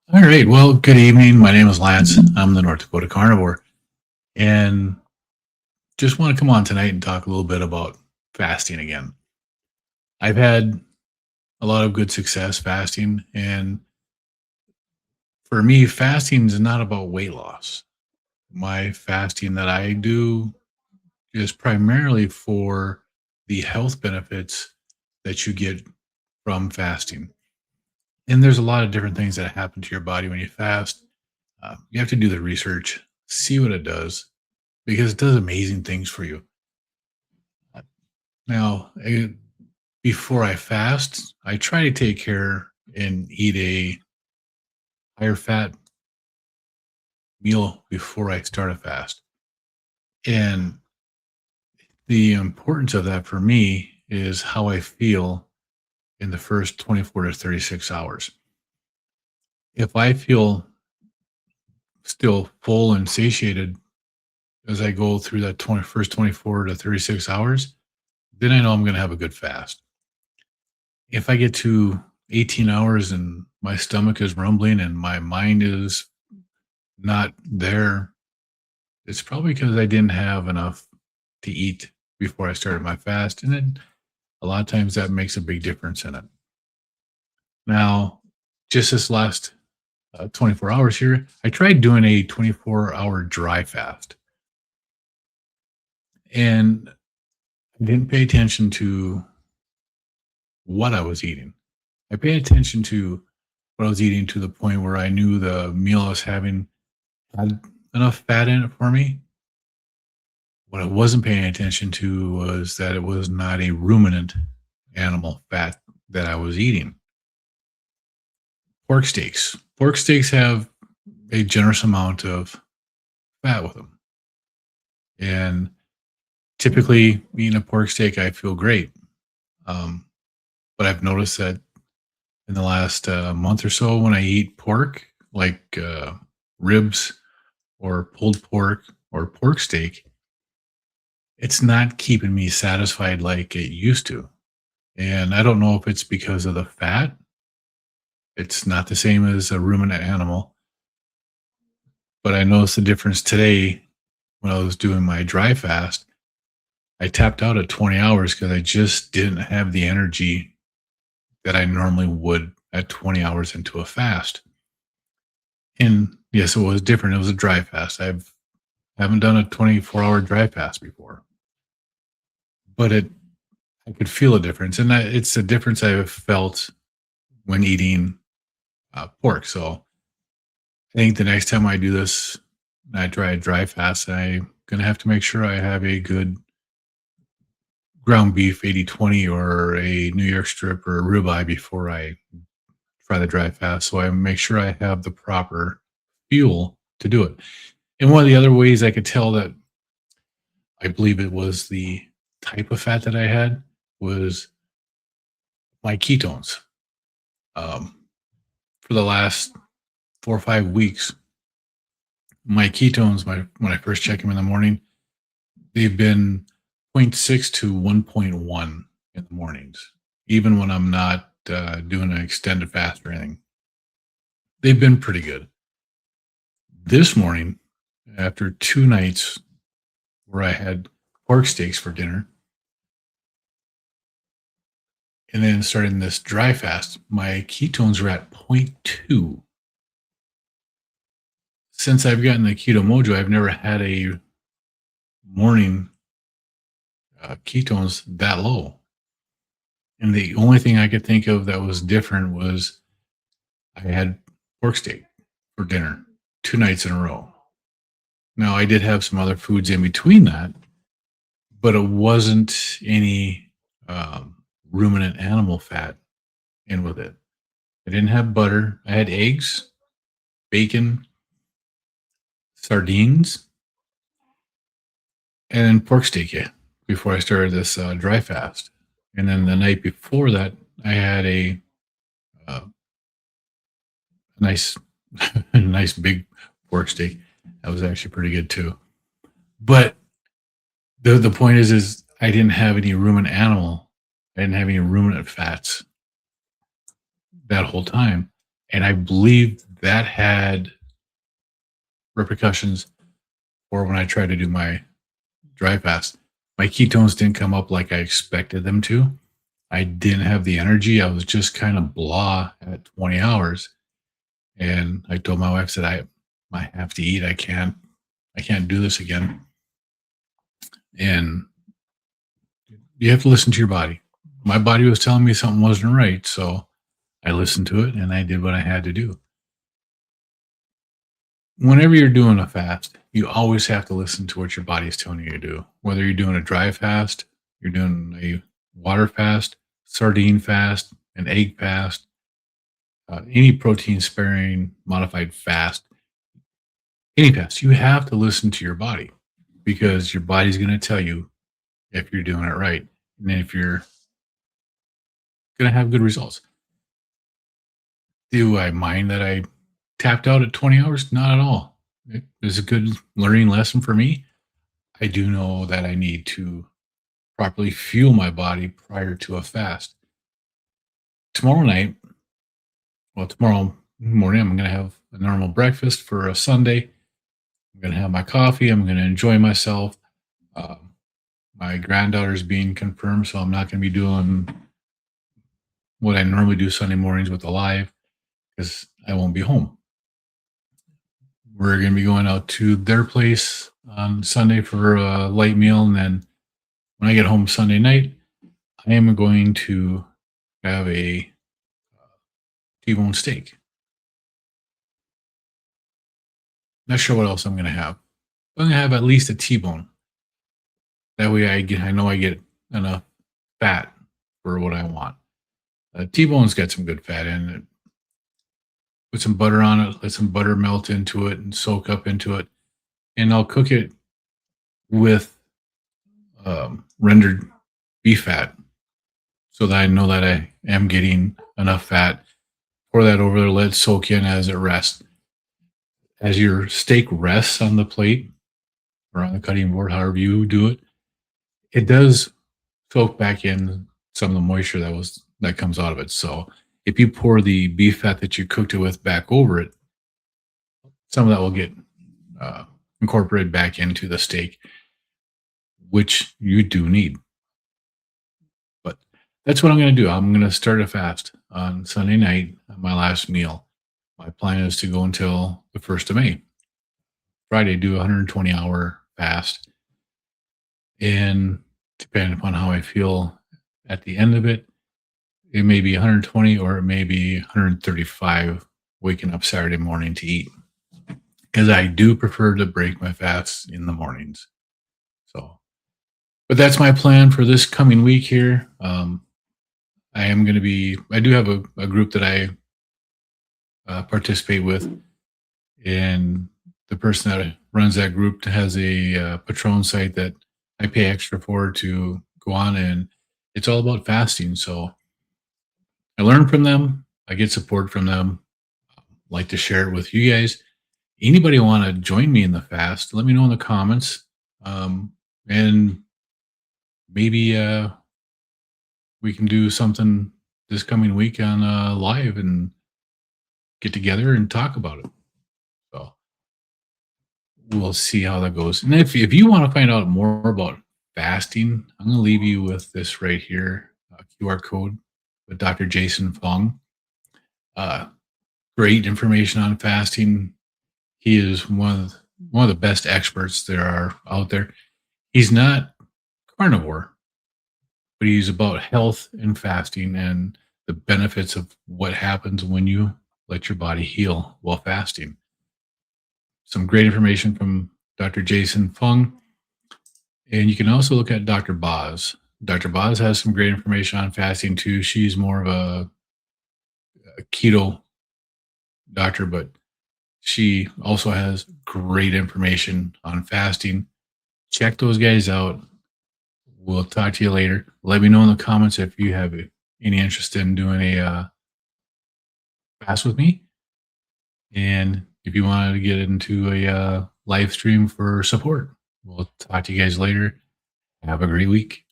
All right. Well, good evening. My name is Lance. I'm the North Dakota Carnivore, and just want to come on tonight and talk a little bit about fasting again. I've had a lot of good success fasting, and for me, fasting is not about weight loss. My fasting that I do is primarily for the health benefits that you get from fasting. And there's a lot of different things that happen to your body when you fast. You have to do the research, see what it does, because it does amazing things for you. Now, before I fast, I try to take care and eat a higher fat meal before I start a fast. And the importance of that for me is how I feel in the first 24 to 36 hours. If I feel still full and satiated as I go through that first 24 to 36 hours, then I know I'm going to have a good fast. If I get to 18 hours and my stomach is rumbling and my mind is not there, it's probably because I didn't have enough to eat before I started my fast. And then a lot of times that makes a big difference in it. Now, just this last 24 hours here, I tried doing a 24-hour dry fast. And I didn't pay attention to what I was eating. I paid attention to what I was eating to the point where I knew the meal I was having had enough fat in it for me. What I wasn't paying attention to was that it was not a ruminant animal fat that I was eating. Pork steaks. Pork steaks have a generous amount of fat with them. And typically, eating a pork steak, I feel great. Um, but I've noticed that in the last month or so, when I eat pork, like ribs or pulled pork or pork steak, it's not keeping me satisfied like it used to. And I don't know if it's because of the fat. It's not the same as a ruminant animal, but I noticed the difference today when I was doing my dry fast. I tapped out at 20 hours because I just didn't have the energy that I normally would at 20 hours into a fast. And yes, it was different. It was a dry fast. Haven't done a 24-hour dry fast before, but I could feel a difference, and it's a difference I've felt when eating pork. So I think the next time I do this, I try a dry fast. I'm gonna have to make sure I have a good ground beef 80/20 or a New York strip or a ribeye before I try the dry fast. So I make sure I have the proper fuel to do it. And one of the other ways I could tell that I believe it was the type of fat that I had was my ketones. Um, for the last 4 or 5 weeks, my ketones, when I first check them in the morning, they've been zero point 0.6 to 1.1 in the mornings, even when I'm not doing an extended fast or anything. They've been pretty good. This morning, after 2 nights where I had pork steaks for dinner, and then starting this dry fast, my ketones were at zero point 0.2. Since I've gotten the keto mojo, I've never had a morning ketones that low. And the only thing I could think of that was different was I had pork steak for dinner 2 nights in a row. Now, I did have some other foods in between that, but it wasn't any ruminant animal fat in with it. I didn't have butter. I had eggs, bacon, sardines, and then pork steak, yeah, before I started this dry fast. And then the night before that, I had a uh, nice, nice big pork steak. That was actually pretty good too. But the point is I didn't have any ruminant animal. I didn't have any ruminant fats that whole time, and I believe that had repercussions for when I tried to do my dry fast. My ketones didn't come up like I expected them to. I didn't have the energy. I was just kind of blah at 20 hours. And I told my wife that I have to eat. I can't do this again. And you have to listen to your body. My body was telling me something wasn't right. So I listened to it and I did what I had to do. Whenever you're doing a fast, you always have to listen to what your body is telling you to do. Whether you're doing a dry fast, you're doing a water fast, sardine fast, an egg fast, any protein sparing modified fast, any fast, you have to listen to your body because your body's going to tell you if you're doing it right and if you're going to have good results. Do I mind that I tapped out at 20 hours? Not at all. It was a good learning lesson for me. I do know that I need to properly fuel my body prior to a fast. Tomorrow night, well, tomorrow morning, I'm going to have a normal breakfast for a Sunday. I'm going to have my coffee. I'm going to enjoy myself. Um, my granddaughter's being confirmed, so I'm not going to be doing what I normally do Sunday mornings with Alive because I won't be home. We're going to be going out to their place on Sunday for a light meal. And then when I get home Sunday night, I am going to have a T-bone steak. Not sure what else I'm going to have. I'm going to have at least a T-bone. That way I know I get enough fat for what I want. T-bone's got some good fat in it. Put some butter on it, let some butter melt into it and soak up into it. And I'll cook it with rendered beef fat so that I know that I am getting enough fat. Pour that over there, let it soak in as it rests. As your steak rests on the plate or on the cutting board, however you do it, it does soak back in some of the moisture that comes out of it. So if you pour the beef fat that you cooked it with back over it, some of that will get incorporated back into the steak, which you do need. But that's what I'm going to do. I'm going to start a fast on Sunday night, my last meal. My plan is to go until the 1st of May. Friday, do a 120-hour fast. And depending upon how I feel at the end of it, it may be 120 or it may be 135 waking up Saturday morning to eat. Because I do prefer to break my fasts in the mornings. So, but that's my plan for this coming week here. I do have a group that I participate with. And the person that runs that group has a Patron site that I pay extra for to go on. And it's all about fasting. So I learn from them. I get support from them. Like to share it with you guys. Anybody want to join me in the fast? Let me know in the comments. And maybe we can do something this coming week on live and get together and talk about it. So we'll see how that goes. And if you want to find out more about fasting, I'm going to leave you with this right here, QR code with Dr. Jason Fung. Great information on fasting. He is one of the best experts there are out there. He's not carnivore, but he's about health and fasting and the benefits of what happens when you let your body heal while fasting. Some great information from Dr. Jason Fung. And you can also look at Dr. Boz. Dr. Boz has some great information on fasting too. She's more of a keto doctor, but she also has great information on fasting. Check those guys out. We'll talk to you later. Let me know in the comments if you have any interest in doing a fast with me. And if you wanted to get into a live stream for support, we'll talk to you guys later. Have a great week.